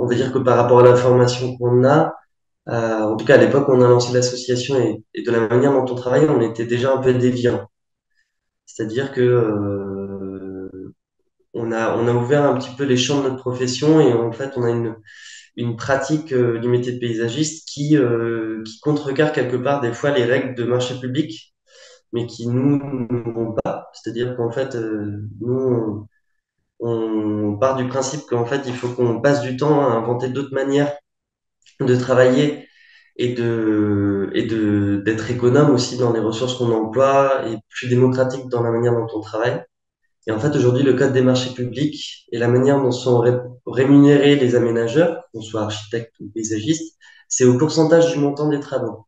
on va dire que par rapport à l'information qu'on a, en tout cas à l'époque où on a lancé l'association et de la manière dont on travaille, on était déjà un peu déviant. C'est-à-dire que on a ouvert un petit peu les champs de notre profession et en fait on a une pratique limitée de paysagiste qui contrecarre quelque part des fois les règles de marché public, mais qui nous ne vont pas. C'est-à-dire qu'en fait, nous, on part du principe qu'en fait, il faut qu'on passe du temps à inventer d'autres manières de travailler d'être économe aussi dans les ressources qu'on emploie et plus démocratique dans la manière dont on travaille. Et en fait, aujourd'hui, le code des marchés publics et la manière dont sont rémunérés les aménageurs, qu'on soit architecte ou paysagiste, c'est au pourcentage du montant des travaux.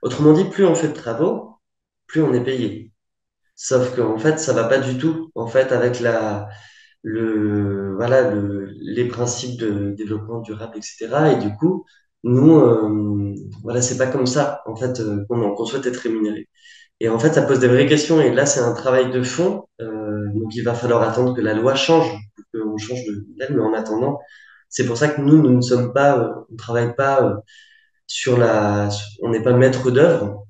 Autrement dit, plus on fait de travaux, plus on est payé. Sauf qu'en fait, ça va pas du tout, en fait, avec les principes de développement durable, etc. Et du coup, nous, voilà, c'est pas comme ça, en fait, qu'on souhaite être rémunéré. Et en fait, ça pose des vraies questions. Et là, c'est un travail de fond. Donc, il va falloir attendre que la loi change, pour qu'on change de modèle. Mais en attendant, c'est pour ça que nous ne sommes pas, on travaille pas on n'est pas maître d'œuvre.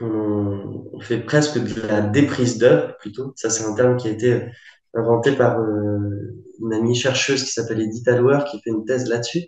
On fait presque de la déprise d'œuvre plutôt. Ça, c'est un terme qui a été inventé par une amie chercheuse qui s'appelle Edith Alwer, qui fait une thèse là-dessus.